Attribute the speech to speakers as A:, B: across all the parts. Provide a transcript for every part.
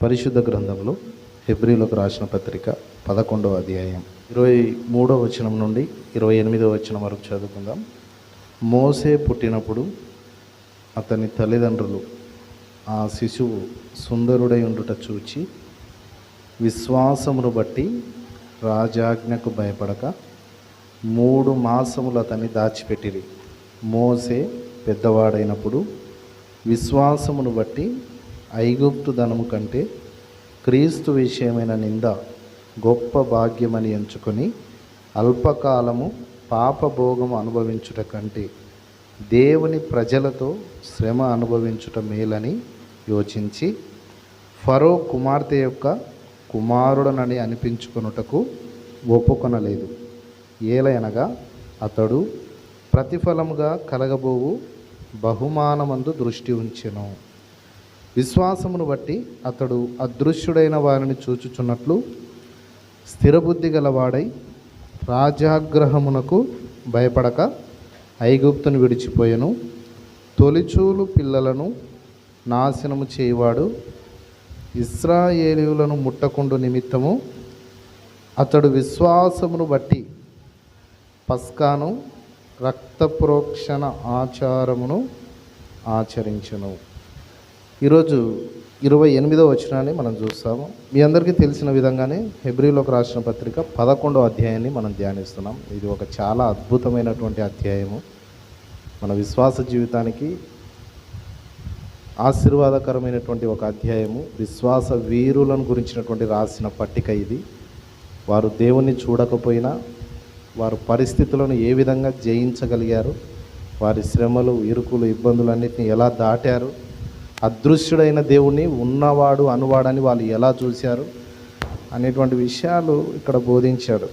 A: పరిశుద్ధ గ్రంథంలో హెబ్రీలకు రాసిన పత్రిక 11వ అధ్యాయం 23వ వచనం నుండి 28వ వచనం వరకు చదువుకుందాం. మోసే పుట్టినప్పుడు అతని తల్లిదండ్రులు ఆ శిశువు సుందరుడై ఉండుట చూచి విశ్వాసమును బట్టి రాజాజ్ఞకు భయపడక 3 మాసములు అతన్ని దాచిపెట్టిరి. మోసే పెద్దవాడైనప్పుడు విశ్వాసమును బట్టి ఐగుప్తు ధనము కంటే క్రీస్తు విషయమైన నింద గొప్ప భాగ్యమని ఎంచుకొని అల్పకాలము పాపభోగము అనుభవించుట కంటే దేవుని ప్రజలతో శ్రమ అనుభవించుట మేలని యోచించి ఫరో కుమార్తె యొక్క కుమారుడనని అనిపించుకొనుటకు ఒప్పుకొనలేదు. ఏలయనగా అతడు ప్రతిఫలముగా కలగబోవు బహుమానమందు దృష్టి ఉంచెను. విశ్వాసమును బట్టి అతడు అదృశ్యుడైన వారిని చూచుచున్నట్లు స్థిరబుద్ధి గలవాడై రాజాగ్రహమునకు భయపడక ఐగుప్తును విడిచిపోయెను. తొలిచూలు పిల్లలను నాశనము చేయువాడు ఇశ్రాయేలీయులను ముట్టకుండు నిమిత్తము అతడు విశ్వాసమును బట్టి పస్కాను రక్తప్రోక్షణ ఆచారమును ఆచరించెను. ఈరోజు 28వ వచనాన్ని మనం చూస్తాము. మీ అందరికీ తెలిసిన విధంగానే హెబ్రీలకు రాసిన పత్రిక 11వ అధ్యాయాన్ని మనం ధ్యానిస్తున్నాం. ఇది ఒక చాలా అద్భుతమైనటువంటి అధ్యాయము. మన విశ్వాస జీవితానికి ఆశీర్వాదకరమైనటువంటి ఒక అధ్యాయము. విశ్వాస వీరులను గురించినటువంటి రాసిన పట్టిక ఇది. వారు దేవుణ్ణి చూడకపోయినా వారు పరిస్థితులను ఏ విధంగా జయించగలిగారు, వారి శ్రమలు, ఇరుకులు, ఇబ్బందులన్నిటిని ఎలా దాటారు, అదృశ్యుడైన దేవుణ్ణి ఉన్నవాడు అనువాడని వాళ్ళు ఎలా చూశారు అనేటువంటి విషయాలు ఇక్కడ బోధించాడు.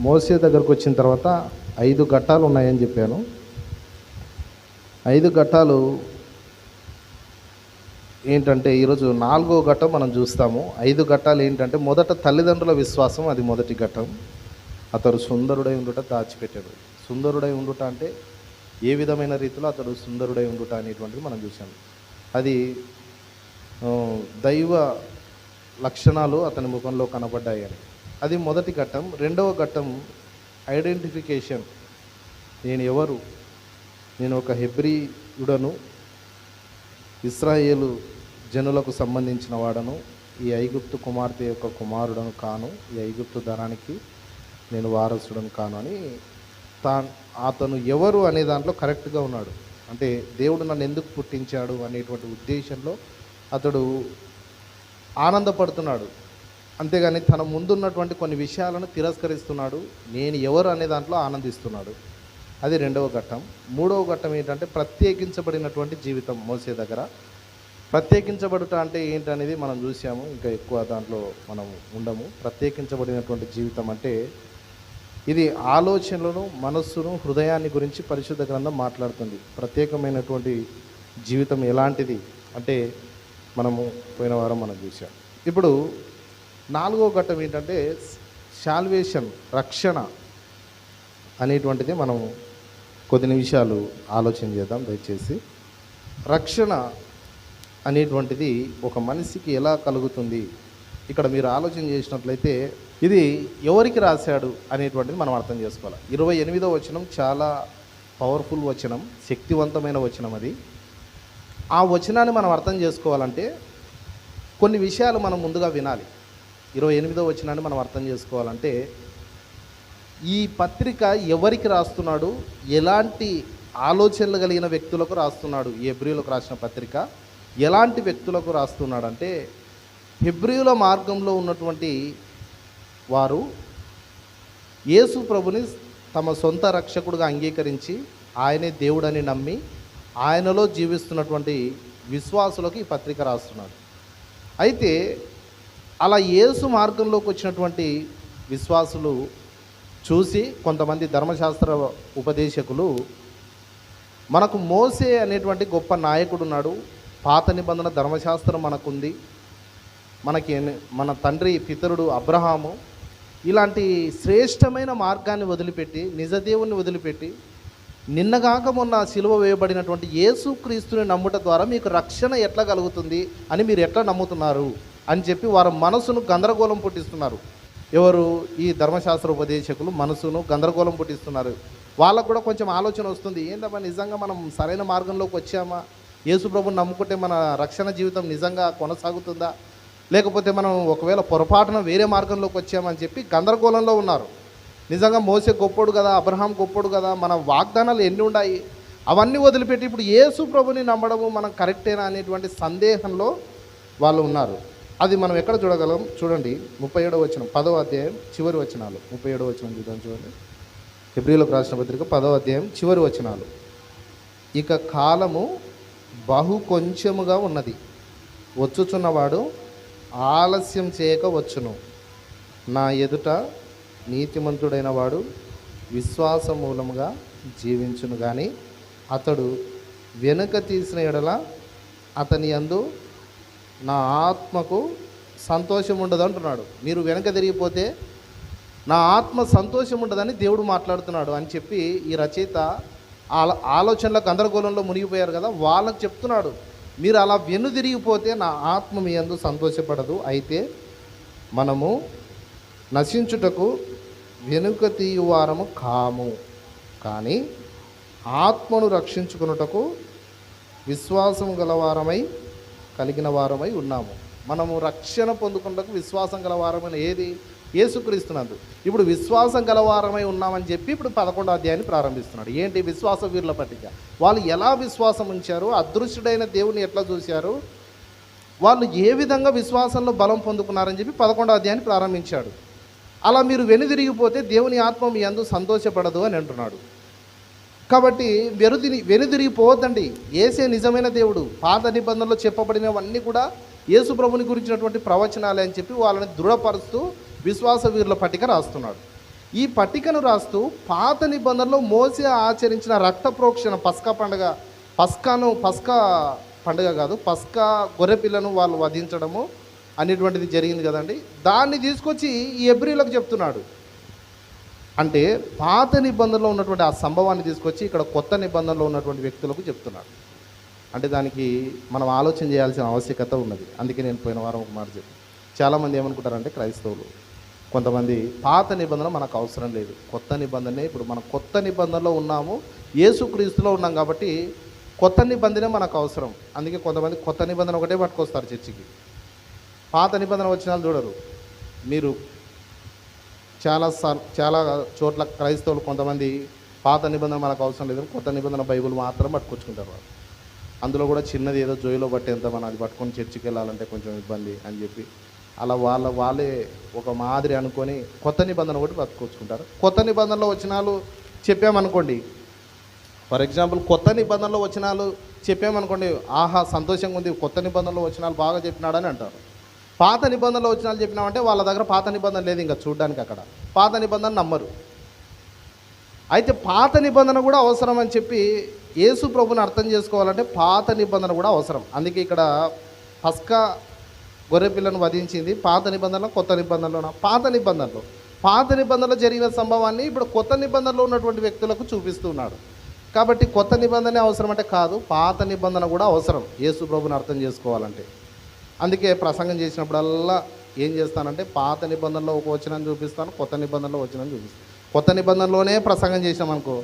A: మోసే దగ్గరకు వచ్చిన తర్వాత 5 ఘట్టాలు ఉన్నాయని చెప్పాను. 5 ఘట్టాలు ఏంటంటే ఈరోజు 4వ ఘట్టం మనం చూస్తాము. 5 ఘట్టాలు ఏంటంటే మొదట తల్లిదండ్రుల విశ్వాసం, అది మొదటి ఘట్టం. అతడు సుందరుడై ఉండుట దాచిపెట్టాడు. సుందరుడై ఉండుట అంటే ఏ విధమైన రీతిలో అతడు సుందరుడై ఉండుట అనేటువంటిది మనం చూసాము. అది దైవ లక్షణాలు అతని ముఖంలో కనబడ్డాయి అని. అది మొదటి ఘట్టం. 2వ ఘట్టం ఐడెంటిఫికేషన్. నేను ఎవరు? నేను ఒక హెబ్రీయుడను, ఇశ్రాయేలు జనులకు సంబంధించిన వాడను, ఈ ఐగుప్తు కుమార్తె యొక్క కుమారుడను కాను, ఈ ఐగుప్తు ధనానికి నేను వారసుడను కాను అని అతను ఎవరు అనే దాంట్లో కరెక్ట్గా ఉన్నాడు. అంటే దేవుడు నన్ను ఎందుకు పుట్టించాడు అనేటువంటి ఉద్దేశంలో అతడు ఆనందపడుతున్నాడు. అంతేగాని తన ముందున్నటువంటి కొన్ని విషయాలను తిరస్కరిస్తున్నాడు. నేను ఎవరు అనే దాంట్లో ఆనందిస్తున్నాడు. అది 2వ ఘట్టం. 3వ ఘట్టం ఏంటంటే ప్రత్యేకించబడినటువంటి జీవితం. మోసే దగ్గర ప్రత్యేకించబడుట అంటే ఏంటనేది మనం చూసాము. ఇంకా ఎక్కువ దాంట్లో మనం ఉండము. ప్రత్యేకించబడినటువంటి జీవితం అంటే ఇది ఆలోచనలను, మనస్సును, హృదయాన్ని గురించి పరిశుద్ధ గ్రంథం మాట్లాడుతుంది. ప్రత్యేకమైనటువంటి జీవితం ఎలాంటిది అంటే మనము పోయిన వారం మనం చూసాం. ఇప్పుడు 4వ ఘట్టం ఏంటంటే సాల్వేషన్, రక్షణ అనేటువంటిది మనం కొద్ది నిమిషాలు ఆలోచన చేద్దాం దయచేసి. రక్షణ అనేటువంటిది ఒక మనిషికి ఎలా కలుగుతుంది? ఇక్కడ మీరు ఆలోచన చేసినట్లయితే ఇది ఎవరికి రాశాడు అనేటువంటిది మనం అర్థం చేసుకోవాలి. 28వ వచనం చాలా పవర్ఫుల్ వచనం, శక్తివంతమైన వచనం. అది ఆ వచనాన్ని మనం అర్థం చేసుకోవాలంటే కొన్ని విషయాలు మనం ముందుగా వినాలి. 28వ వచనాన్ని మనం అర్థం చేసుకోవాలంటే ఈ పత్రిక ఎవరికి రాస్తున్నాడు, ఎలాంటి ఆలోచనలు కలిగిన వ్యక్తులకు రాస్తున్నాడు. ఈ హెబ్రీయులకు రాసిన పత్రిక ఎలాంటి వ్యక్తులకు రాస్తున్నాడు అంటే హెబ్రీయుల మార్గంలో ఉన్నటువంటి వారు యేసు ప్రభుని తమ సొంత రక్షకుడుగా అంగీకరించి ఆయనే దేవుడని నమ్మి ఆయనలో జీవిస్తున్నటువంటి విశ్వాసులకు ఈ పత్రిక రాస్తున్నాడు. అయితే అలా యేసు మార్గంలోకి వచ్చినటువంటి విశ్వాసులు చూసి కొంతమంది ధర్మశాస్త్ర ఉపదేశకులు మనకు మోసే అనేటువంటి గొప్ప నాయకుడు ఉన్నాడు, పాత నిబంధన ధర్మశాస్త్రం మనకుంది, మనకి మన తండ్రి పితరుడు అబ్రహాము ఇలాంటి శ్రేష్టమైన మార్గాన్ని వదిలిపెట్టి, నిజదేవుని వదిలిపెట్టి నిన్నగాక మొన్న సిలువ వేయబడినటువంటి యేసుక్రీస్తుని నమ్ముట ద్వారా మీకు రక్షణ ఎట్లా కలుగుతుంది అని మీరు ఎట్లా నమ్ముతున్నారు అని చెప్పి వారి మనసును గందరగోళం పుట్టిస్తున్నారు. ఎవరు? ఈ ధర్మశాస్త్ర ఉపదేశకులు మనసును గందరగోళం పుట్టిస్తున్నారు. వాళ్ళకు కూడా కొంచెం ఆలోచన వస్తుంది, ఏందమ్మా నిజంగా మనం సరైన మార్గంలోకి వచ్చామా? యేసు ప్రభుని నమ్ముకుంటే మన రక్షణ జీవితం నిజంగా కొనసాగుతుందా, లేకపోతే మనం ఒకవేళ పొరపాటున వేరే మార్గంలోకి వచ్చామని చెప్పి గందరగోళంలో ఉన్నారు. నిజంగా మోసే గొప్పోడు కదా, అబ్రహాం గొప్పోడు కదా, మన వాగ్దానాలు ఎన్ని ఉన్నాయి, అవన్నీ వదిలిపెట్టి ఇప్పుడు యేసు ప్రభుని నమ్మడము మనం కరెక్టేనా అనేటువంటి సందేహంలో వాళ్ళు ఉన్నారు. అది మనం ఎక్కడ చూడగలం? చూడండి 37వ వచనం, 10వ అధ్యాయం చివరి వచనాలు. 37వ వచనం చూద్దాం, చూడండి. హెబ్రీయులకు రాసిన పత్రిక 10వ అధ్యాయం చివరి వచనాలు. ఇక కాలము బహు కొంచెముగా ఉన్నది, వచ్చుచున్నవాడు ఆలస్యం చేయక వచ్చును. నా ఎదుట నీతిమంతుడైన వాడు విశ్వాస మూలముగా జీవించును, కానీ అతడు వెనుక తీసిన ఎడల అతని యందు నా ఆత్మకు సంతోషం ఉండదు అంటున్నాడు. మీరు వెనక తిరిగిపోతే నా ఆత్మ సంతోషం ఉండదని దేవుడు మాట్లాడుతున్నాడు అని చెప్పి ఈ రచయిత ఆలోచనల గందరగోళంలో మునిగిపోయారు కదా, వాళ్ళకు చెప్తున్నాడు, మీరు అలా వెనుదిరిగిపోతే నా ఆత్మ మీ యందు సంతోషపడదు. అయితే మనము నశించుటకు వెనుక తీయువారము కాము, కానీ ఆత్మను రక్షించుకున్నటకు విశ్వాసం గలవారమై కలిగిన వారమై ఉన్నాము. మనము రక్షణ పొందుకున్నటకు విశ్వాసం గలవారమైన ఏది? యేసుక్రీస్తునందు. ఇప్పుడు విశ్వాసం గలవారమై ఉన్నామని చెప్పి ఇప్పుడు 11వ అధ్యాయాన్ని ప్రారంభిస్తున్నాడు. ఏంటి? విశ్వాస వీరుల పట్టిక. వాళ్ళు ఎలా విశ్వాసం ఉంచారు, అదృశ్యుడైన దేవుని ఎట్లా చూశారు, వాళ్ళు ఏ విధంగా విశ్వాసంలో బలం పొందుకున్నారని చెప్పి 11వ అధ్యాయాన్ని ప్రారంభించాడు. అలా మీరు వెనుదిరిగిపోతే దేవుని ఆత్మ మీ యందు సంతోషపడదు అని అంటున్నాడు. కాబట్టి వెనుదిరిగిపోవద్దండి. యేసే నిజమైన దేవుడు. పాత నిబంధనలో చెప్పబడినవన్నీ కూడా యేసు ప్రభుని గురించినటువంటి ప్రవచనాలే అని చెప్పి వాళ్ళని దృఢపరుస్తూ విశ్వాస వీరుల పట్టిక రాస్తున్నాడు. ఈ పట్టికను రాస్తూ పాత నిబంధనలో మోసే ఆచరించిన రక్త ప్రోక్షణ పస్కా పండుగ కాదు, పస్కా గొర్రెపిల్లను వాళ్ళు వధించడము అనేటువంటిది జరిగింది కదండి, దాన్ని తీసుకొచ్చి ఈ హెబ్రీయులకు చెప్తున్నాడు. అంటే పాత నిబంధనలో ఉన్నటువంటి ఆ సంభవాన్ని తీసుకొచ్చి ఇక్కడ కొత్త నిబంధనలో ఉన్నటువంటి వ్యక్తులకు చెప్తున్నాడు. అంటే దానికి మనం ఆలోచన చేయాల్సిన ఆవశ్యకత ఉన్నది. అందుకే నేను పోయిన వారం ఒక మాట చెప్పి, చాలామంది ఏమనుకుంటారంటే క్రైస్తవులు కొంతమంది, పాత నిబంధన మనకు అవసరం లేదు, కొత్త నిబంధనే, ఇప్పుడు మనం కొత్త నిబంధనలో ఉన్నాము, యేసుక్రీస్తులో ఉన్నాం కాబట్టి కొత్త నిబంధనే మనకు అవసరం. అందుకే కొంతమంది కొత్త నిబంధన ఒకటే పట్టుకొస్తారు చర్చికి, పాత నిబంధన వచనాలు చూడరు. మీరు చాలా చోట్ల క్రైస్తవులు కొంతమంది పాత నిబంధన మనకు అవసరం లేదు, కొత్త నిబంధన బైబిల్ మాత్రం పట్టుకొచ్చుకుంటారు. వాళ్ళు అందులో కూడా చిన్నది ఏదో జోయిలో పట్టేంత మనం అది పట్టుకొని చర్చికి వెళ్ళాలంటే కొంచెం ఇబ్బంది అని చెప్పి అలా వాళ్ళే ఒక మాదిరి అనుకొని కొత్త నిబంధన ఒకటి పట్టుకొచ్చుకుంటారు. కొత్త నిబంధనలో వచనాలు చెప్పామనుకోండి, ఫర్ ఎగ్జాంపుల్ కొత్త నిబంధనలో వచనాలు చెప్పామనుకోండి, ఆహా సంతోషంగా ఉంది, కొత్త నిబంధనలో వచనాలు బాగా చెప్పినాడని అంటారు. పాత నిబంధనలో వచనాలు చెప్పినామంటే వాళ్ళ దగ్గర పాత నిబంధన లేదు ఇంకా చూడడానికి, అక్కడ పాత నిబంధన నమ్మరు. అయితే పాత నిబంధన కూడా అవసరం అని చెప్పి యేసు ప్రభుని అర్థం చేసుకోవాలంటే పాత నిబంధన కూడా అవసరం. అందుకే ఇక్కడ పస్కా గొర్రెపిల్లను వధించింది పాత నిబంధనలో, కొత్త నిబంధనలో. పాత నిబంధనలో జరిగిన సంభవాన్ని ఇప్పుడు కొత్త నిబంధనలో ఉన్నటువంటి వ్యక్తులకు చూపిస్తున్నాడు. కాబట్టి కొత్త నిబంధన అవసరం అంటే కాదు, పాత నిబంధన కూడా అవసరం యేసు ప్రభుని అర్థం చేసుకోవాలంటే. అందుకే ప్రసంగం చేసినప్పుడల్లా ఏం చేస్తానంటే పాత నిబంధనలో ఒక వచనాన్ని చూపిస్తాను, కొత్త నిబంధనలో వచనాన్ని చూపిస్తాను. కొత్త నిబంధనలోనే ప్రసంగం చేసామనుకో,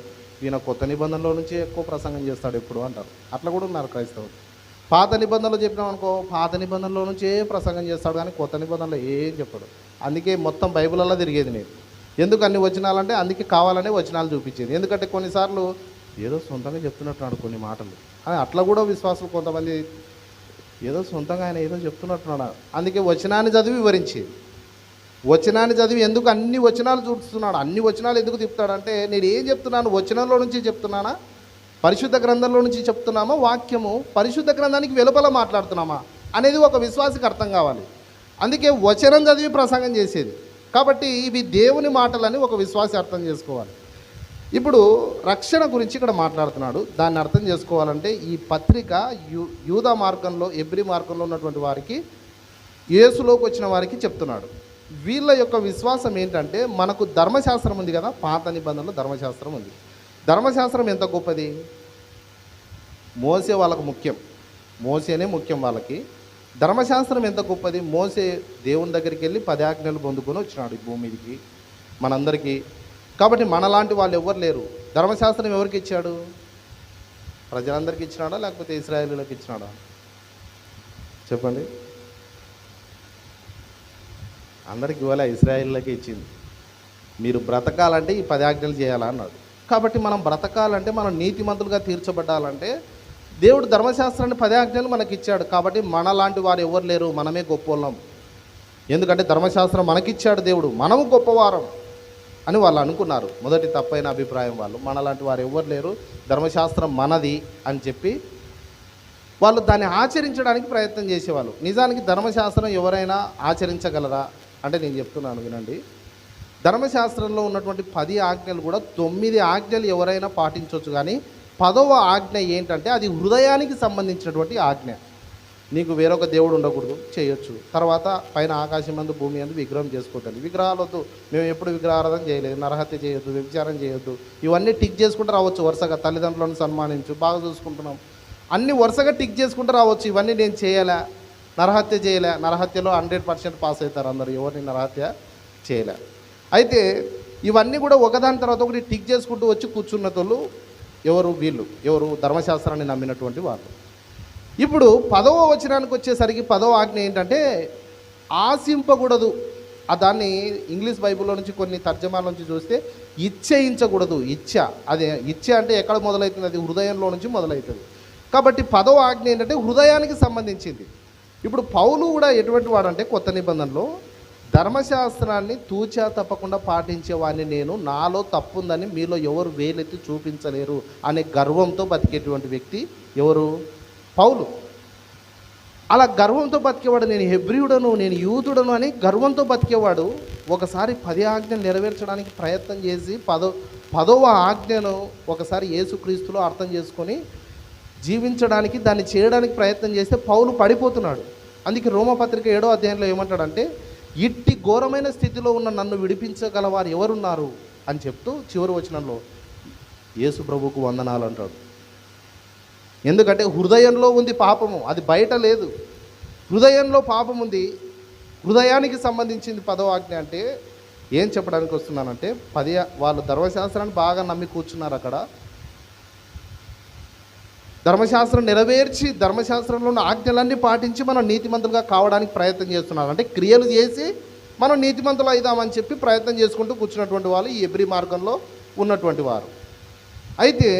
A: ఈయన కొత్త నిబంధనలో నుంచి ఎక్కువ ప్రసంగం చేస్తాడు ఎప్పుడు అంటారు. అట్లా కూడా ఉన్నారు క్రైస్తవులు. పాత నిబంధనలో చెప్పినామనుకో, పాత నిబంధనలో నుంచే ప్రసంగం చేస్తాడు కానీ కొత్త నిబంధనలో ఏం చెప్పాడు. అందుకే మొత్తం బైబిల్లో తిరిగేది నేను. ఎందుకు అన్ని వచనాలంటే అందుకే కావాలనే వచనాలు చూపించేది. ఎందుకంటే కొన్నిసార్లు ఏదో సొంతంగా చెప్తున్నట్టున్నాడు కొన్ని మాటలు అని అట్లా కూడా విశ్వాసులు కొంతమంది ఏదో సొంతంగా ఆయన ఏదో చెప్తున్నట్టున్నాడు. అందుకే వచనాన్ని చదివి వివరించేది. వచనాన్ని చదివి ఎందుకు అన్ని వచనాలు చూస్తున్నాడు, అన్ని వచనాలు ఎందుకు తిప్పుతాడంటే, నేను ఏం చెప్తున్నాను వచనంలో నుంచి చెప్తున్నానా, పరిశుద్ధ గ్రంథంలో నుంచి చెప్తున్నామా, వాక్యము పరిశుద్ధ గ్రంథానికి వెలుపల మాట్లాడుతున్నామా అనేది ఒక విశ్వాసికి అర్థం కావాలి. అందుకే వచనం చదివి ప్రసంగం చేసేది. కాబట్టి ఇవి దేవుని మాటలని ఒక విశ్వాసి అర్థం చేసుకోవాలి. ఇప్పుడు రక్షణ గురించి ఇక్కడ మాట్లాడుతున్నాడు. దాన్ని అర్థం చేసుకోవాలంటే ఈ పత్రిక యూదా మార్గంలో, ఎబ్రీ మార్గంలో ఉన్నటువంటి వారికి, యేసులోకి వచ్చిన వారికి చెప్తున్నాడు. వీళ్ళ యొక్క విశ్వాసం ఏంటంటే, మనకు ధర్మశాస్త్రం ఉంది కదా, పాత నిబంధనలో ధర్మశాస్త్రం ఉంది. ధర్మశాస్త్రం ఎంత గొప్పది. మోసే వాళ్ళకు ముఖ్యం, మోసేనే ముఖ్యం వాళ్ళకి. ధర్మశాస్త్రం ఎంత గొప్పది. మోసే దేవుని దగ్గరికి వెళ్ళి 10 ఆజ్ఞలు పొందుకొని వచ్చినాడు ఈ భూమి మీదకి మనందరికీ. కాబట్టి మనలాంటి వాళ్ళు ఎవరు లేరు. ధర్మశాస్త్రం ఎవరికి ఇచ్చాడు? ప్రజలందరికీ ఇచ్చినాడా లేకపోతే ఇశ్రాయేలీయులకు ఇచ్చినాడా? చెప్పండి. అందరికి ఇవ్వలే, ఇశ్రాయేలీయులకే ఇచ్చింది. మీరు బ్రతకాలంటే ఈ 10 ఆజ్ఞలు చేయాలా అన్నాడు. కాబట్టి మనం బ్రతకాలంటే, మనం నీతిమంతులుగా తీర్చబడాలంటే దేవుడు ధర్మశాస్త్రాన్ని 10 ఆజ్ఞలు మనకి ఇచ్చాడు. కాబట్టి మనలాంటి వారు ఎవరు లేరు, మనమే గొప్పవాళ్ళం. ఎందుకంటే ధర్మశాస్త్రం మనకిచ్చాడు దేవుడు, మనము గొప్పవారం అని వాళ్ళు అనుకున్నారు. మొదటి తప్పైన అభిప్రాయం వాళ్ళు. మనలాంటి వారు ఎవరు లేరు, ధర్మశాస్త్రం మనది అని చెప్పి వాళ్ళు దాన్ని ఆచరించడానికి ప్రయత్నం చేసేవాళ్ళు. నిజానికి ధర్మశాస్త్రం ఎవరైనా ఆచరించగలరా అంటే నేను చెప్తున్నాను వినండి. ధర్మశాస్త్రంలో ఉన్నటువంటి 10 ఆజ్ఞలు కూడా 9 ఆజ్ఞలు ఎవరైనా పాటించవచ్చు, కానీ 10వ ఆజ్ఞ ఏంటంటే అది హృదయానికి సంబంధించినటువంటి ఆజ్ఞ. నీకు వేరొక దేవుడు ఉండకూడదు, చేయొచ్చు. తర్వాత పైన ఆకాశం అందు భూమి అందు విగ్రహం చేసుకోవద్దండి. విగ్రహాలు వద్దు, మేము ఎప్పుడు విగ్రహారాధన చేయలేదు, నరహత్య చేయొద్దు, వ్యభిచారం చేయొద్దు, ఇవన్నీ టిక్ చేసుకుంటూ రావచ్చు. వరుసగా తల్లిదండ్రులను సన్మానించు, బాగా చూసుకుంటున్నాం, అన్ని వరుసగా టిక్ చేసుకుంటూ రావచ్చు. ఇవన్నీ నేను చేయలే, నరహత్య చేయలే. నరహత్యలో 100% పాస్ అవుతారు అందరు, ఎవరిని నరహత్య చేయలే. అయితే ఇవన్నీ కూడా ఒకదాని తర్వాత ఒకటి టిక్ చేసుకుంటూ వచ్చి కూర్చున్న తోళ్ళు ఎవరు? వీళ్ళు. ఎవరు? ధర్మశాస్త్రాన్ని నమ్మినటువంటి వాళ్ళు. ఇప్పుడు 10వ వచనానికి వచ్చేసరికి 10వ ఆజ్ఞ ఏంటంటే ఆశింపకూడదు. దాన్ని ఇంగ్లీష్ బైబిల్లో నుంచి కొన్ని తర్జమాల నుంచి చూస్తే ఇచ్ఛయించకూడదు. ఇచ్ఛ, అదే ఇచ్ఛ అంటే ఎక్కడ మొదలవుతుంది? అది హృదయంలో నుంచి మొదలవుతుంది. కాబట్టి 10వ ఆజ్ఞ ఏంటంటే హృదయానికి సంబంధించింది. ఇప్పుడు పౌలు కూడా ఎటువంటి వాడంటే కొత్త నిబంధనలో ధర్మశాస్త్రాన్ని తూచా తప్పకుండా పాటించేవాడిని నేను, నాలో తప్పుందని మీలో ఎవరు వేలెత్తి చూపించలేరు అనే గర్వంతో బతికేటువంటి వ్యక్తి ఎవరు? పౌలు. అలా గర్వంతో బతికేవాడు. నేను హెబ్రీయుడను, నేను యూదుడను అని గర్వంతో బతికేవాడు ఒకసారి 10 ఆజ్ఞలు నెరవేర్చడానికి ప్రయత్నం చేసి 10వ ఆజ్ఞను ఒకసారి యేసుక్రీస్తులో అర్థం చేసుకొని జీవించడానికి, దాన్ని చేయడానికి ప్రయత్నం చేస్తే పౌలు పడిపోతున్నాడు. అందుకే రోమపత్రిక 7వ అధ్యాయంలో ఏమంటాడంటే ఇట్టి ఘోరమైన స్థితిలో ఉన్న నన్ను విడిపించగలవారు ఎవరున్నారు అని చెప్తూ చివరి వచనంలో యేసు ప్రభువుకు వందనాలు అంటాడు. ఎందుకంటే హృదయంలో ఉంది పాపము, అది బయట లేదు. హృదయంలో పాపం ఉంది. హృదయానికి సంబంధించింది 10వ ఆజ్ఞ. అంటే ఏం చెప్పడానికి వస్తున్నానంటే వాళ్ళు ధర్మశాస్త్రాన్ని బాగా నమ్మి కూర్చున్నారు అక్కడ. ధర్మశాస్త్రం నెరవేర్చి ధర్మశాస్త్రంలో ఉన్న ఆజ్ఞలన్నీ పాటించి మనం నీతిమంతులుగా కావడానికి ప్రయత్నం చేస్తున్నారు. అంటే క్రియలు చేసి మనం నీతిమంతులు అవుదామని చెప్పి ప్రయత్నం చేసుకుంటూ కూర్చున్నటువంటి వాళ్ళు ఈ హెబ్రీ మార్గంలో ఉన్నటువంటి వారు. అయితే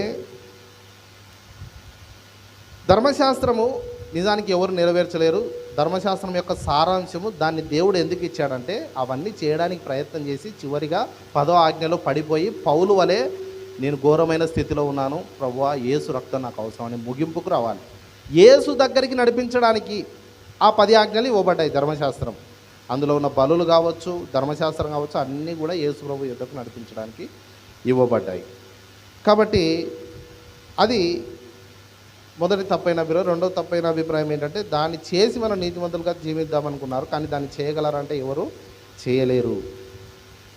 A: ధర్మశాస్త్రము నిజానికి ఎవరు నెరవేర్చలేరు. ధర్మశాస్త్రం యొక్క సారాంశము, దాన్ని దేవుడు ఎందుకు ఇచ్చాడంటే అవన్నీ చేయడానికి ప్రయత్నం చేసి చివరిగా 10వ ఆజ్ఞలో పడిపోయి పౌలు వలె నేను ఘోరమైన స్థితిలో ఉన్నాను ప్రభువా, యేసు రక్తం నాకు అవసరం అని ముగింపుకు రావాలి. యేసు దగ్గరికి నడిపించడానికి ఆ 10 ఆజ్ఞలు ఇవ్వబడ్డాయి. ధర్మశాస్త్రం అందులో ఉన్న బలులు కావచ్చు, ధర్మశాస్త్రం కావచ్చు, అన్నీ కూడా యేసు ప్రభు యుద్ధకు నడిపించడానికి ఇవ్వబడ్డాయి. కాబట్టి అది మొదటి తప్పైన అభిప్రాయం. రెండో తప్పైన అభిప్రాయం ఏంటంటే దాన్ని చేసి మనం నీతిమంతులుగా జీవిద్దామనుకున్నారు, కానీ దాన్ని చేయగలరంటే ఎవరు చేయలేరు.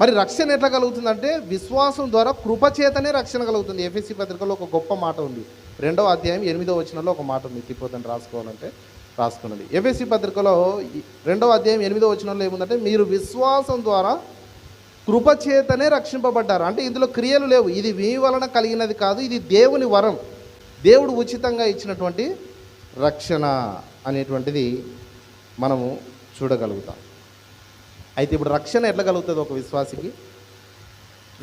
A: మరి రక్షణ ఎట్లా కలుగుతుందంటే విశ్వాసం ద్వారా కృపచేతనే రక్షణ కలుగుతుంది. ఎఫెసీ పత్రికలో ఒక గొప్ప మాట ఉంది. 2వ అధ్యాయం 8వ వచనంలో ఒక మాట ఉంది. తిప్పొద్దని రాసుకోవాలంటే రాసుకున్నది. ఎఫెసీ పత్రికలో 2వ అధ్యాయం 8వ వచనంలో ఏముందంటే మీరు విశ్వాసం ద్వారా కృపచేతనే రక్షింపబడ్డారు. అంటే ఇందులో క్రియలు లేవు. ఇది మీ వలన కలిగినది కాదు, ఇది దేవుని వరం, దేవుడు ఉచితంగా ఇచ్చినటువంటి రక్షణ అనేటువంటిది మనము చూడగలుగుతాం. అయితే ఇప్పుడు రక్షణ ఎట్లా కలుగుతుంది ఒక విశ్వాసికి?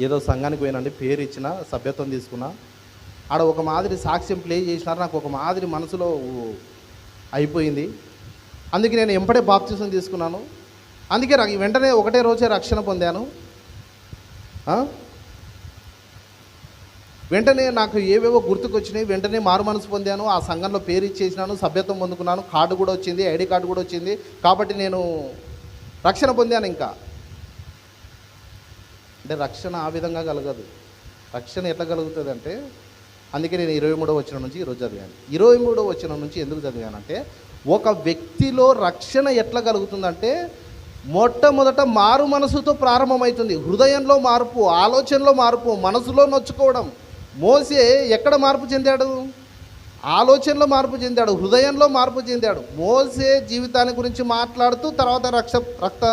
A: ఏదో సంఘానికి పోయినండి, పేరు ఇచ్చిన, సభ్యత్వం తీసుకున్నా, ఆడ ఒక మాదిరి సాక్ష్యం ప్లే చేసినారు, నాకు ఒక మాదిరి మనసులో అయిపోయింది, అందుకే నేను ఎంపడే బాప్తిసం తీసుకున్నాను, అందుకే వెంటనే ఒకటే రోజే రక్షణ పొందాను, వెంటనే నాకు ఏవేవో గుర్తుకొచ్చినాయి, వెంటనే మారు మనసు పొందాను, ఆ సంఘంలో పేరు ఇచ్చేసినాను, సభ్యత్వం పొందుకున్నాను, కార్డు కూడా వచ్చింది, ఐడి కార్డు కూడా వచ్చింది, కాబట్టి నేను రక్షణ పొందాను. ఇంకా అంటే రక్షణ ఆ విధంగా కలగదు. రక్షణ ఎట్లా కలుగుతుంది అంటే, అందుకే నేను 23వ వచనం నుంచి ఈరోజు చదివాను. 23వ వచనం నుంచి ఎందుకు చదివానంటే, ఒక వ్యక్తిలో రక్షణ ఎట్లా కలుగుతుందంటే మొట్టమొదట మారు మనసుతో ప్రారంభమవుతుంది. హృదయంలో మార్పు, ఆలోచనలో మార్పు, మనసులో నొచ్చుకోవడం. మోసే ఎక్కడ మార్పు చెందాడు? ఆలోచనలో మార్పు చెందాడు, హృదయంలో మార్పు చెందాడు. మోసే జీవితాన్ని గురించి మాట్లాడుతూ తర్వాత రక్త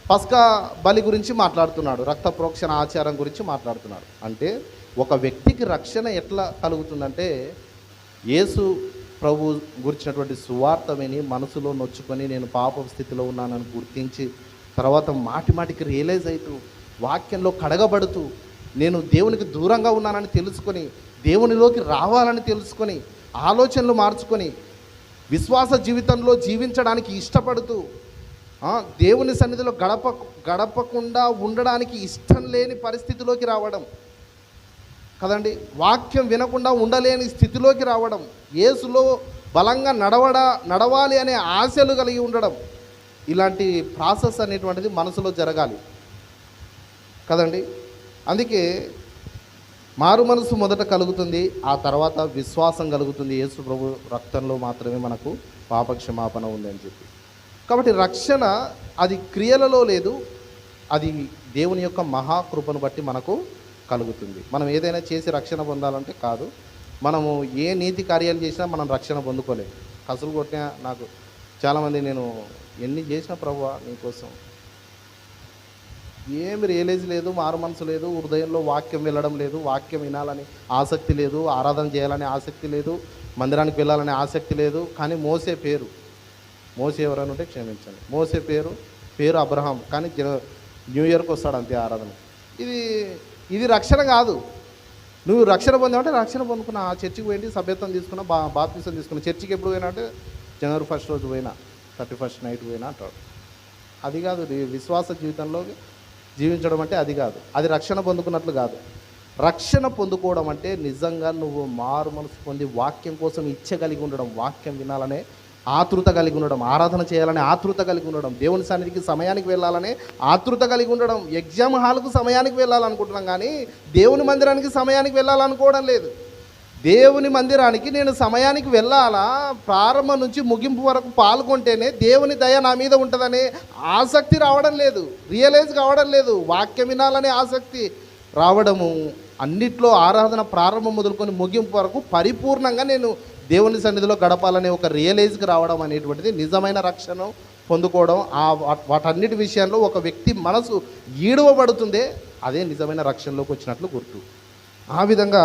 A: పస్కా బలి గురించి మాట్లాడుతున్నాడు, రక్త ప్రోక్షణ ఆచారం గురించి మాట్లాడుతున్నాడు. అంటే ఒక వ్యక్తికి రక్షణ ఎట్లా కలుగుతుందంటే, యేసు ప్రభు గురించినటువంటి సువార్త విని మనసులో నొచ్చుకొని నేను పాప స్థితిలో ఉన్నానని గుర్తించి తర్వాత మాటికి రియలైజ్ అవుతూ వాక్యంలో కడగబడుతూ నేను దేవునికి దూరంగా ఉన్నానని తెలుసుకొని దేవునిలోకి రావాలని తెలుసుకొని ఆలోచనలు మార్చుకొని విశ్వాస జీవితంలో జీవించడానికి ఇష్టపడుతూ దేవుని సన్నిధిలో గడపకుండా ఉండడానికి ఇష్టం లేని పరిస్థితిలోకి రావడం కదండి, వాక్యం వినకుండా ఉండలేని స్థితిలోకి రావడం, యేసులో బలంగా నడవాలి అనే ఆశలు కలిగి ఉండడం, ఇలాంటి ప్రాసెస్ అనేటువంటిది మనసులో జరగాలి కదండి. అందుకే మారు మనసు మొదట కలుగుతుంది, ఆ తర్వాత విశ్వాసం కలుగుతుంది. యేసు ప్రభు రక్తంలో మాత్రమే మనకు పాపక్షమాపణ ఉంది అని చెప్పి. కాబట్టి రక్షణ అది క్రియలలో లేదు, అది దేవుని యొక్క మహాకృపను బట్టి మనకు కలుగుతుంది. మనం ఏదైనా చేసి రక్షణ పొందాలంటే కాదు, మనము ఏ నీతి కార్యాలు చేసినా మనం రక్షణ పొందుకోలేము. కసులు కొట్టినా నాకు చాలామంది నేను ఎన్ని చేసినా ప్రభువా నీకోసం, ఏమి రియలైజ్ లేదు, మారు మనసు లేదు, హృదయంలో వాక్యం వెళ్ళడం లేదు, వాక్యం వినాలని ఆసక్తి లేదు, ఆరాధన చేయాలని ఆసక్తి లేదు, మందిరానికి వెళ్ళాలనే ఆసక్తి లేదు. కానీ మోసే ఎవరైనా ఉంటే క్షమించండి, మోసే పేరు అబ్రహాం, కానీ న్యూ ఇయర్కి వస్తాడు అంతే ఆరాధన. ఇది రక్షణ కాదు. నువ్వు రక్షణ పొందావంటే రక్షణ పొందుకున్నా, ఆ చర్చికి పోయింది, సభ్యత్వం తీసుకున్నా, బాప్తిసం తీసుకున్నా. చర్చికి ఎప్పుడు పోయినా అంటే జనవరి 1 రోజు పోయినా, 31 నైట్ పోయినా అంటాడు. అది కాదు విశ్వాస జీవితంలో జీవించడం అంటే, అది కాదు. అది రక్షణ పొందుకున్నట్లు కాదు. రక్షణ పొందుకోవడం అంటే నిజంగా నువ్వు మారు మనసు పొంది వాక్యం కోసం ఇచ్చ కలిగి ఉండడం, వాక్యం వినాలనే ఆతృత కలిగి ఉండడం, ఆరాధన చేయాలనే ఆతృత కలిగి ఉండడం, దేవుని సన్నిధికి సమయానికి వెళ్ళాలనే ఆతృత కలిగి ఉండడం. ఎగ్జామ్ హాల్కు సమయానికి వెళ్ళాలనుకుంటున్నాం కానీ దేవుని మందిరానికి సమయానికి వెళ్ళాలనుకోవడం లేదు. దేవుని మందిరానికి నేను సమయానికి వెళ్ళాలా, ప్రారంభం నుంచి ముగింపు వరకు పాల్గొంటేనే దేవుని దయ నా మీద ఉంటుందనే ఆసక్తి రావడం లేదు, రియలైజ్ కావడం లేదు. వాక్యం వినాలనే ఆసక్తి రావడము, అన్నిట్లో ఆరాధన ప్రారంభం మొదలుకొని ముగింపు వరకు పరిపూర్ణంగా నేను దేవుని సన్నిధిలో గడపాలనే ఒక రియలైజ్కి రావడం అనేటువంటిది నిజమైన రక్షణ పొందుకోవడం. వాటన్నిటి విషయంలో ఒక వ్యక్తి మనసు ఈడవబడుతుందే అదే నిజమైన రక్షణలోకి వచ్చినట్లు గుర్తు. ఆ విధంగా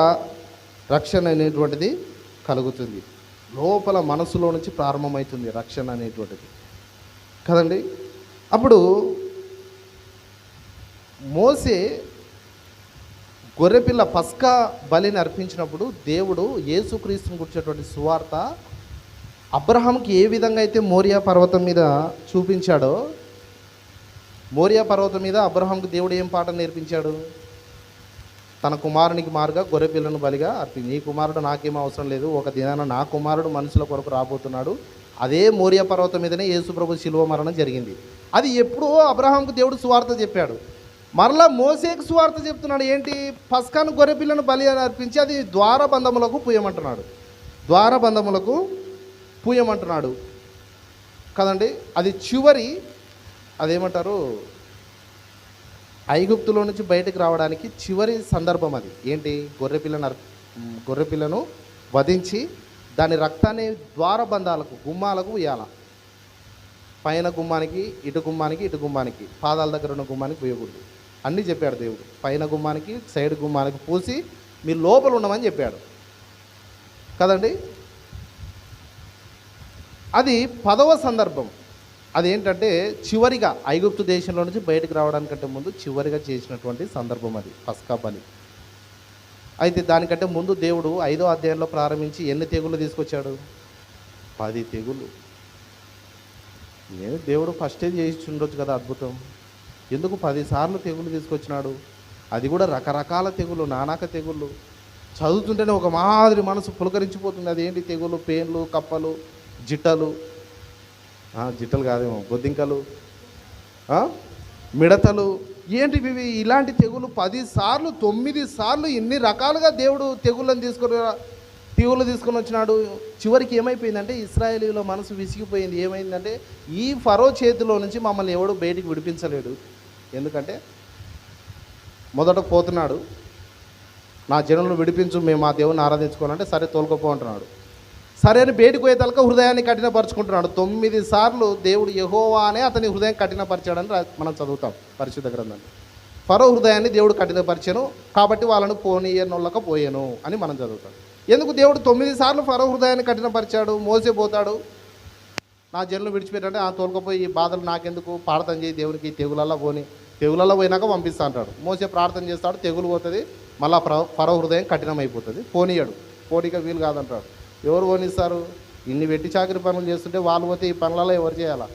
A: రక్షణ అనేటువంటిది కలుగుతుంది, లోపల మనసులో నుంచి ప్రారంభమవుతుంది రక్షణ అనేటువంటిది కదండి. అప్పుడు మోసే గొర్రెపిల్ల పస్కా బలిని అర్పించినప్పుడు దేవుడు యేసుక్రీస్తుని గురించినటువంటి సువార్త అబ్రహాంకి ఏ విధంగా అయితే మోరియా పర్వతం మీద చూపించాడో, మోరియా పర్వతం మీద అబ్రహాంకి దేవుడు ఏం పాఠం నేర్పించాడు? తన కుమారునికి మారుగా గొర్రెపిల్లను బలిగా అర్పించి, నీ కుమారుడు నాకేం అవసరం లేదు, ఒక దినాన నా కుమారుడు మనుషుల కొరకు రాబోతున్నాడు. అదే మోరియా పర్వతం మీదనే యేసు ప్రభు శిలువ మరణం జరిగింది. అది ఎప్పుడో అబ్రహాంకు దేవుడు సువార్త చెప్పాడు, మరలా మోసేకు సువార్త చెప్తున్నాడు. ఏంటి? పస్కాను గొర్రెపిల్లను బలి అర్పించి అది ద్వారబంధములకు పూయమంటున్నాడు కదండి. అది చివరి, అదేమంటారు, ఐగుప్తులో నుంచి బయటకు రావడానికి చివరి సందర్భం. అది ఏంటి? గొర్రెపిల్లను వధించి దాని రక్తాన్ని ద్వారబంధాలకు, గుమ్మాలకు వేయాల. పైన గుమ్మానికి, ఇటు గుమ్మానికి, పాదాల దగ్గర ఉన్న గుమ్మానికి వేయకూడదు. అన్నీ చెప్పాడు దేవుడు. పైన గుమ్మానికి, సైడ్ గుమ్మానికి పూసి మీరు లోపల ఉండమని చెప్పాడు కదండి. అది 10వ సందర్భం. అదేంటంటే చివరిగా ఐగుప్తు దేశంలో నుంచి బయటకు రావడానికంటే ముందు చివరిగా చేసినటువంటి సందర్భం అది పస్కా బలి. అయితే దానికంటే ముందు దేవుడు 5వ అధ్యాయంలో ప్రారంభించి ఎన్ని తెగుళ్ళు తీసుకొచ్చాడు? 10 తెగుళ్ళు. నేను దేవుడు ఫస్టే చేసి ఉండొచ్చు కదా అద్భుతం, ఎందుకు 10 సార్లు తెగుళ్ళు తీసుకొచ్చినాడు? అది కూడా రకరకాల తెగుళ్ళు, నానాక తెగుళ్ళు. చదువుతుంటేనే ఒక మాదిరి మనసు పులకరించిపోతుంది. అదేంటి తెగుళ్ళు? పేన్లు, కప్పలు, జిట్టలు కాదేమో, బొద్దింకలు, మిడతలు, ఏంటివి? ఇలాంటి తెగులు 10 సార్లు 9 సార్లు ఇన్ని రకాలుగా దేవుడు తెగుళ్ళని తీసుకొని వచ్చినాడు. చివరికి ఏమైపోయిందంటే ఇశ్రాయేలీల మనసు విసిగిపోయింది. ఏమైందంటే ఈ ఫరో చేతిలో నుంచి మమ్మల్ని ఎవడు బయటికి విడిపించలేడు. ఎందుకంటే మొదట పోతున్నాడు, నా జనులను విడిపించు, మేము మా దేవుని ఆరాధించుకోవాలంటే సరే తోలుకోపో అంటున్నాడు. సరే అని బయటకు పోయేతలక హృదయాన్ని కఠినపరుచుకుంటున్నాడు. 9 సార్లు దేవుడు యెహోవా అనే అతని హృదయం కఠినపరిచాడని మనం చదువుతాం పరిశుద్ధ గ్రంథాన్ని. ఫరో హృదయాన్ని దేవుడు కఠినపరిచాను కాబట్టి వాళ్ళను పోనీయనొల్లకపోయాను అని మనం చదువుతాం. ఎందుకు దేవుడు 9 సార్లు ఫరో హృదయాన్ని కఠినపరిచాడు? మోసే పోతాడు, నా జన్లు విడిచిపెట్టంటే తోలుకపోయి ఈ బాధలు నాకెందుకు, ప్రార్థన చేయి దేవునికి, తెగులల్లో పోని, తెగులలో పోయినాక పంపిస్తా అంటాడు. మోసే ప్రార్థన చేస్తాడు, తెగులు పోతుంది, మళ్ళీ ఫరో హృదయం కఠినమైపోతుంది, పోనీయడు, పోనీక వీలు కాదంటాడు. ఎవరు పోనిస్తారు? ఇన్ని వెట్టి చాకరి పనులు చేస్తుంటే వాళ్ళు పోతే ఈ పనులలో ఎవరు చేయాలా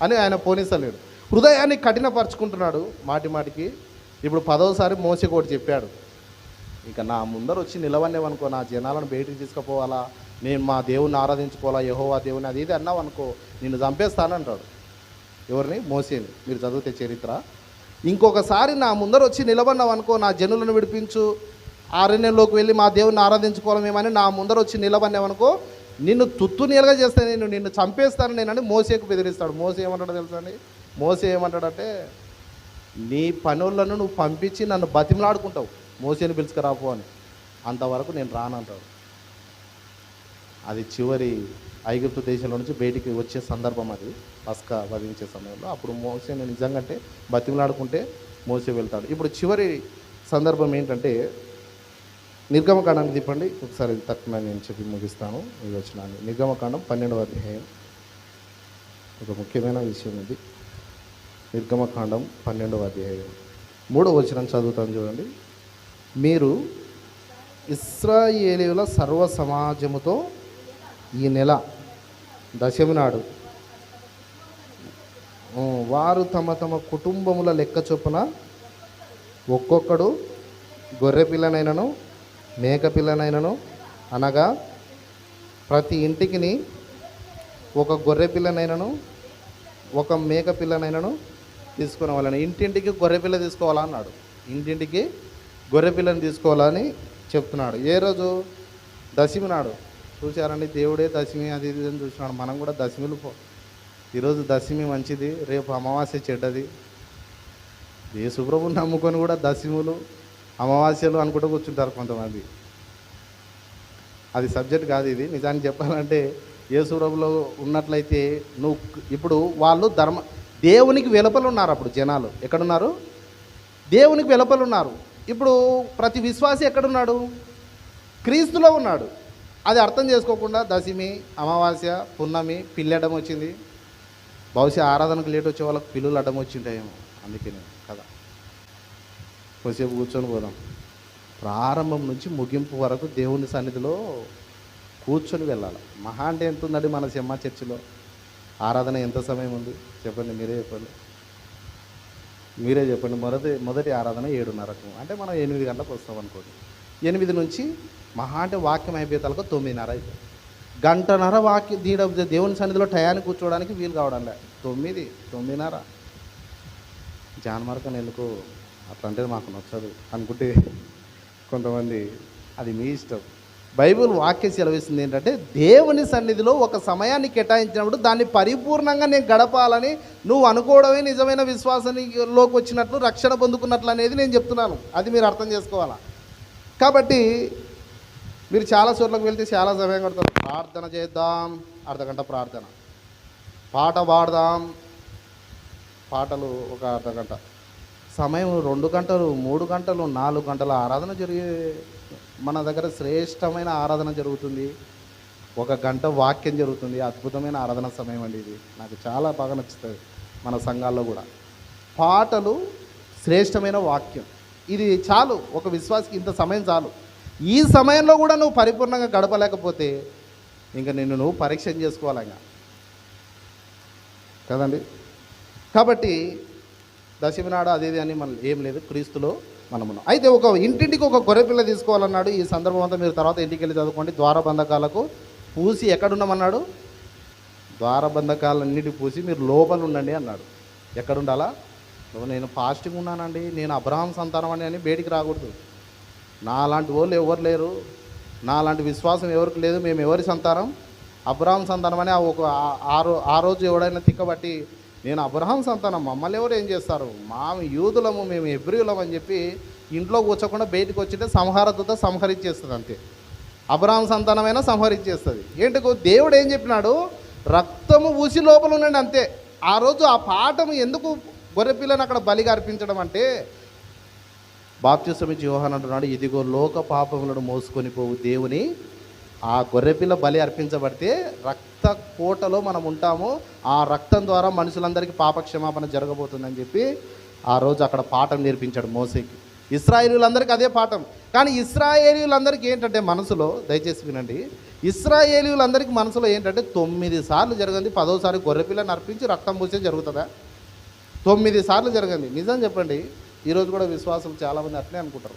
A: అని ఆయన పోనిస్తలేడు. హృదయాన్ని కఠినపరుచుకుంటున్నాడు మాటి మాటికి. ఇప్పుడు 10వసారి మోసే కూడా చెప్పాడు, ఇక నా ముందర వచ్చి నిలవనేవనుకో, నా జనాలను బయటికి తీసుకుపోవాలా, నేను మా దేవుని ఆరాధించుకోవాలా, యెహోవా దేవుని అది ఇది అన్నావు అనుకో నిన్ను చంపేస్తానంటాడు. ఎవరిని? మోసేని. మీరు చదివితే చరిత్ర. ఇంకొకసారి నా ముందర వచ్చి నిలబడినావు అనుకో, నా జనులను విడిపించు, అరణ్యంలోకి వెళ్ళి మా దేవుని ఆరాధించుకోవాలమేమని నా ముందర వచ్చి నిలబడినావనుకో నిన్ను తుత్తు నీలుగా చేస్తే నిన్ను చంపేస్తాను నేనని మోసేకు బెదిరిస్తాడు. మోసే ఏమంటాడు తెలుసా అండి? మోసే ఏమంటాడంటే, నీ పనులను నువ్వు పంపించి నన్ను బతిమలాడుకుంటావు, మోసేని పిలుచుకురాపో అని, అంతవరకు నేను రానంటాడు. అది చివరి ఐగుప్తు దేశంలో నుంచి బయటికి వచ్చే సందర్భం, అది పస్కా వధించే సమయంలో. అప్పుడు మోసేని నిజంగా అంటే బతిమలాడుకుంటే మోసే వెళ్తాడు. ఇప్పుడు చివరి సందర్భం ఏంటంటే, నిర్గమకాండానికి తిప్పండి ఒకసారి, తక్కువ నేను చెప్పి ముగిస్తాను ఈ వచనాన్ని. నిర్గమకాండం 12వ అధ్యాయం, ఒక ముఖ్యమైన విషయం ఇది. నిర్గమకాండం 12వ అధ్యాయం 3వ వచనం చదువుతాను చూడండి. మీరు ఇశ్రాయేలీయుల సర్వ సమాజముతో ఈ నెల దశమి నాడు వారు తమ తమ కుటుంబముల లెక్క చొప్పున ఒక్కొక్కడు గొర్రె పిల్లనైనను మేక పిల్లనైనను, అనగా ప్రతి ఇంటికి ఒక గొర్రె పిల్లనైనను ఒక మేక పిల్లనైనను తీసుకునే వాళ్ళని. ఇంటింటికి గొర్రె పిల్ల తీసుకోవాలా అన్నాడు. ఇంటింటికి గొర్రె పిల్లని తీసుకోవాలని చెప్తున్నాడు. ఏ రోజు? దశమి నాడు. చూశారండి, దేవుడే దశమి అది ఇది అని చూసినాడు. మనం కూడా దశమిలు ఈరోజు దశమి మంచిది, రేపు అమావాస్య చెడ్డది. యేసుప్రభుని నమ్ముకొని కూడా దశములు అమావాస్యలు అనుకుంటూ కూర్చుంటారు కొంతమంది. అది సబ్జెక్ట్ కాదు ఇది. నిజానికి చెప్పాలంటే యేసుప్రభులో ఉన్నట్లయితే నువ్వు ఇప్పుడు వాళ్ళు దేవునికి వెలుపల ఉన్నారు. అప్పుడు జనాలు ఎక్కడున్నారు? దేవునికి వెలుపల ఉన్నారు. ఇప్పుడు ప్రతి విశ్వాసి ఎక్కడున్నాడు? క్రీస్తులో ఉన్నాడు. అది అర్థం చేసుకోకుండా దశమి, అమావాస్య, పున్నమి, పిల్లి అడ్డం వచ్చింది. బహుశా ఆరాధనకు లేట్ వచ్చే వాళ్ళకి పిల్లులు అడ్డం వచ్చింటాయేమో, అందుకనే కదా. కొద్దిసేపు కూర్చొని పోదాం. ప్రారంభం నుంచి ముగింపు వరకు దేవుని సన్నిధిలో కూర్చొని వెళ్ళాలి. మహా అంటే ఎంత ఉందండి మన సెమ్మ చర్చిలో? ఆరాధన ఎంత సమయం ఉంది చెప్పండి, మీరే చెప్పండి. మొదటి ఆరాధన 7:30కు, అంటే మనం 8 గంటలకు వస్తాం అనుకోండి. 8 నుంచి మహా అంటే వాక్యం అయిపోయేతలకు 9:30 అయిపోయింది. గంటన్నర వాక్యం దేవుని సన్నిధిలో టయానికి కూర్చోవడానికి వీలు కావడం లే. 9:30 జానమార్కని ఎందుకు అట్లా అంటే మాకు నచ్చదు అనుకుంటే కొంతమంది, అది మీ ఇష్టం. బైబిల్ వాక్యం సెలవిస్తుంది ఏంటంటే, దేవుని సన్నిధిలో ఒక సమయాన్ని కేటాయించినప్పుడు దాన్ని పరిపూర్ణంగా నేను గడపాలని నువ్వు అనుకోవడమే నిజమైన విశ్వాసంలోకి వచ్చినట్లు, రక్షణ పొందుకున్నట్లు అనేది నేను చెప్తున్నాను. అది మీరు అర్థం చేసుకోవాలా. కాబట్టి మీరు చాలా చోట్లకు వెళ్తే చాలా సమయం కడతారు. ప్రార్థన చేద్దాం, అర్ధగంట ప్రార్థన. పాట పాడదాం, పాటలు ఒక అర్ధగంట. సమయం 2 గంటలు, 3 గంటలు, 4 గంటల ఆరాధన జరిగే మన దగ్గర శ్రేష్టమైన ఆరాధన జరుగుతుంది. 1 గంట వాక్యం జరుగుతుంది. అద్భుతమైన ఆరాధన సమయం అండి ఇది. నాకు చాలా బాగా నచ్చుతుంది. మన సంఘాల్లో కూడా పాటలు, శ్రేష్టమైన వాక్యం, ఇది చాలు. ఒక విశ్వాసికి ఇంత సమయం చాలు. ఈ సమయంలో కూడా నువ్వు పరిపూర్ణంగా గడపలేకపోతే ఇంకా నువ్వు పరీక్ష చేసుకోవాలి ఇంకా కదండి. కాబట్టి దశమి నాడు అదేది అని మనం ఏం లేదు, క్రీస్తులో మనమున్నాం. అయితే ఒక ఇంటింటికి ఒక గొర్రెపిల్ల తీసుకోవాలన్నాడు. ఈ సందర్భం అంతా మీరు తర్వాత ఇంటికి వెళ్ళి చదువుకోండి. ద్వారబంధకాలకు పూసి ఎక్కడున్నామన్నాడు? ద్వారబంధకాలన్నిటి పూసి మీరు లోపల ఉండండి అన్నాడు. ఎక్కడుండాలా? నేను ఫాస్టింగ్ ఉన్నానండి, నేను అబ్రహాం సంతానం అని బయటికి రాకూడదు. నాలాంటి వాళ్ళు ఎవరు లేరు, నాలాంటి విశ్వాసం ఎవరికి లేదు, మేము ఎవరి సంతానం? అబ్రహాం సంతానం అని ఆ రోజు ఎవడైనా తిక్కబట్టి నేను అబ్రహాం సంతానం, మమ్మల్ని ఎవరు ఏం చేస్తారు, యూదులము, మేము హెబ్రీయులం అని చెప్పి ఇంట్లో కూర్చోకుండా బయటకు వచ్చితే సంహార దూత సంహరించేస్తుంది అంతే. అబ్రహాం సంతానమైనా సంహరించేస్తుంది. ఏంటికో దేవుడు ఏం చెప్పినాడు, రక్తము ఊసి లోపల ఉండండి అంతే. ఆ రోజు ఆ పాఠం ఎందుకు గొర్రెపిల్లని అక్కడ బలిగా అర్పించడం అంటే, బాప్తిస్మం ఇచ్చి యోహాను అంటున్నాడు, ఇదిగో లోక పాపములను మోసుకొని పోవు దేవుని ఆ గొర్రెపిల్ల బలి అర్పించబడితే రక్త కోటలో మనం ఉంటాము, ఆ రక్తం ద్వారా మనుషులందరికీ పాపక్షమాపణ జరగబోతుందని చెప్పి ఆ రోజు అక్కడ పాఠం నేర్పించాడు మోసేకి. ఇశ్రాయేలీయులందరికీ అదే పాఠం. కానీ ఇశ్రాయేలీయులందరికీ ఏంటంటే మనసులో, దయచేసి వినండి, ఇశ్రాయేలీయులందరికీ మనసులో ఏంటంటే 9 సార్లు జరగంది, 10వ గొర్రెపిల్లని అర్పించి రక్తం పూసే జరుగుతుందా? 9 సార్లు జరగంది. నిజం చెప్పండి, ఈరోజు కూడా విశ్వాసులు చాలామంది అట్లే అనుకుంటారు.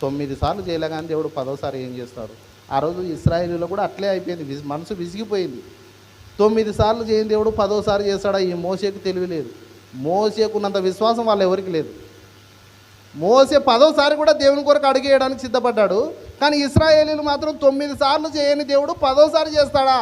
A: 9 సార్లు చేయలే కానీ దేవుడు 10వ ఏం చేస్తాడు? ఆ రోజు ఇశ్రాయేలీలో కూడా అట్లే అయిపోయింది, మనసు విసిగిపోయింది. 9 సార్లు చేయని దేవుడు 10వ చేస్తాడా? ఈ మోసేకు తెలివి లేదు. మోసేకున్నంత విశ్వాసం వాళ్ళు ఎవరికి లేదు. మోసే 10వ కూడా దేవుని కొరకు అడిగేయడానికి సిద్ధపడ్డాడు. కానీ ఇశ్రాయేలీలు మాత్రం 9 సార్లు చేయని దేవుడు 10వ చేస్తాడా?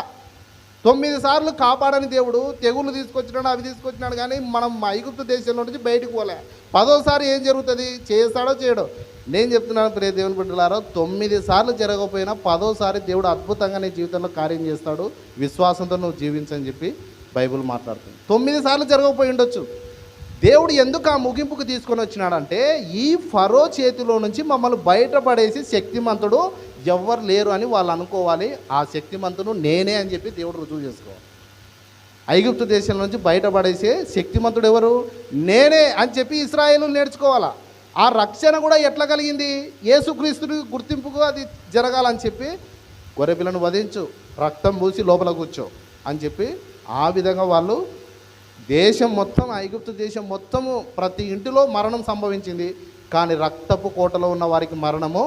A: 9 సార్లు కాపాడని దేవుడు తెగుళ్ళు తీసుకొచ్చినాడు, అవి తీసుకొచ్చినాడు, కానీ మనం ఐగుప్తు దేశంలో నుంచి బయటకు పోలే. 10వ ఏం జరుగుతుంది? చేస్తాడో చేయడో? నేను చెప్తున్నాను ప్రియ దేవుని బిడ్డలారా, 9 సార్లు జరగకపోయినా 10వ దేవుడు అద్భుతంగా నీ జీవితంలో కార్యం చేస్తాడు. విశ్వాసంతో నువ్వు జీవించని చెప్పి బైబిల్ మాట్లాడుతుంది. 9 సార్లు జరగకపోయి ఉండొచ్చు. దేవుడు ఎందుకు ఆ ముగింపుకు తీసుకొని వచ్చినాడంటే, ఈ ఫరో చేతిలో నుంచి మమ్మల్ని బయటపడేసి శక్తిమంతుడు ఎవ్వరు లేరు అని వాళ్ళు అనుకోవాలి. ఆ శక్తిమంతుడు నేనే అని చెప్పి దేవుడు రుజువు చేసుకోవాలి. ఐగుప్తు దేశం నుంచి బయటపడేసే శక్తిమంతుడు ఎవరు? నేనే అని చెప్పి ఇశ్రాయేలు నేర్చుకోవాలా. ఆ రక్షణ కూడా ఎట్లా కలిగింది? యేసుక్రీస్తుని గుర్తింపుకు అది జరగాలని చెప్పి గొర్రెపిల్లను వధించు, రక్తం పూసి లోపల కూర్చో అని చెప్పి ఆ విధంగా వాళ్ళు దేశం మొత్తం, ఐగుప్తు దేశం మొత్తము ప్రతి ఇంటిలో మరణం సంభవించింది. కానీ రక్తపు కోటలో ఉన్న వారికి మరణము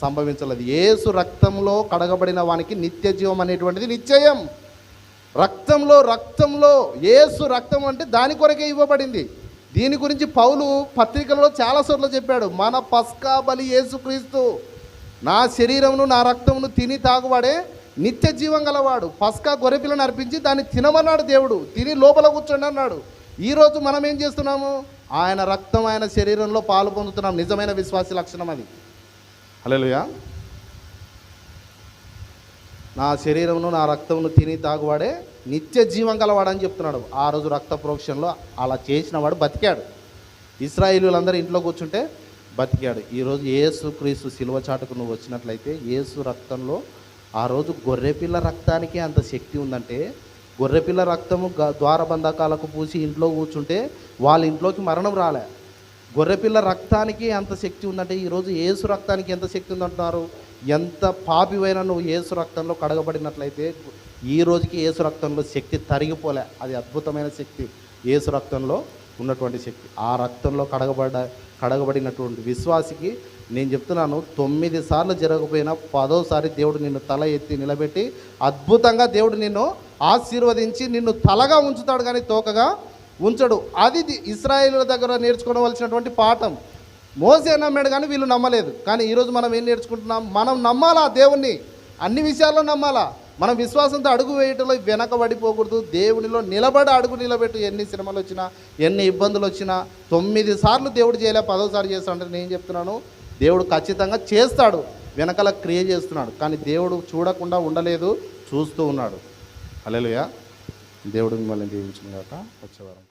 A: సంభవించలేదు. యేసు రక్తంలో కడగబడిన వానికి నిత్య జీవం అనేటువంటిది నిశ్చయం. రక్తంలో యేసు రక్తం అంటే దాని కొరకే ఇవ్వబడింది. దీని గురించి పౌలు పత్రికలలో చాలా చోట్ల చెప్పాడు. మన పస్కా బలి యేసుక్రీస్తు, నా శరీరమును నా రక్తమును తిని తాగువాడే నిత్య జీవం గలవాడు. పస్కా గొర్రెపిల్లను అర్పించి దాన్ని తినమన్నాడు దేవుడు, తిని లోపల కూర్చోండి అన్నాడు. ఈరోజు మనం ఏం చేస్తున్నాము? ఆయన రక్తం, ఆయన శరీరంలో పాలు పొందుతున్నాం. నిజమైన విశ్వాసి లక్షణం అది. హల్లెలూయా. నా శరీరమును నా రక్తమును తిని తాగువాడే నిత్య జీవం గలవాడని చెప్తున్నాడు. ఆ రోజు రక్త ప్రోక్షణలో అలా చేసిన వాడు బతికాడు. ఇశ్రాయేలీయులందరూ ఇంట్లో కూర్చుంటే బతికాడు. ఈరోజు యేసు క్రీస్తు శిలువ చాటుకు నువ్వు వచ్చినట్లయితే, యేసు రక్తంలో ఆ రోజు గొర్రెపిల్ల రక్తానికి అంత శక్తి ఉందంటే, గొర్రెపిల్ల రక్తము ద్వారబంధకాలకు పూసి ఇంట్లో కూర్చుంటే వాళ్ళ ఇంట్లోకి మరణం రాలే. గొర్రెపిల్ల రక్తానికి అంత శక్తి ఉందంటే ఈరోజు యేసు రక్తానికి ఎంత శక్తి ఉందంటున్నారు? ఎంత పాపివైనా నువ్వు యేసు రక్తంలో కడగబడినట్లయితే ఈ రోజుకి యేసు రక్తంలో శక్తి తరిగిపోలే. అది అద్భుతమైన శక్తి, యేసు రక్తంలో ఉన్నటువంటి శక్తి. ఆ రక్తంలో కడగబడినటువంటి విశ్వాసికి నేను చెప్తున్నాను, 9 సార్లు జరగకపోయినా 10వ దేవుడు నిన్ను తల ఎత్తి నిలబెట్టి అద్భుతంగా దేవుడు నిన్ను ఆశీర్వదించి నిన్ను తలగా ఉంచుతాడు, కానీ తోకగా ఉంచడు. అది ఇశ్రాయేలుల దగ్గర నేర్చుకోవలసినటువంటి పాఠం. మోసే నమ్మాడు కానీ వీళ్ళు నమ్మలేదు. కానీ ఈరోజు మనం ఏం నేర్చుకుంటున్నాం? మనం నమ్మాలా దేవుణ్ణి, అన్ని విషయాల్లో నమ్మాలా. మనం విశ్వాసంతో అడుగు వేయటంలో వెనకబడిపోకూడదు. దేవునిలో నిలబడి అడుగు నిలబెట్టు. ఎన్ని శ్రమలు వచ్చినా, ఎన్ని ఇబ్బందులు వచ్చినా, 9 సార్లు దేవుడు చేయలే, 10వ చేస్తాడంటే నేను చెప్తున్నాను, దేవుడు ఖచ్చితంగా చేస్తాడు. వెనకాల క్రియ చేస్తున్నాడు. కానీ దేవుడు చూడకుండా ఉండలేదు, చూస్తూ ఉన్నాడు. హల్లెలూయా. దేవుడు మిమ్మల్ని దీవించును గాక. వచ్చేవారం.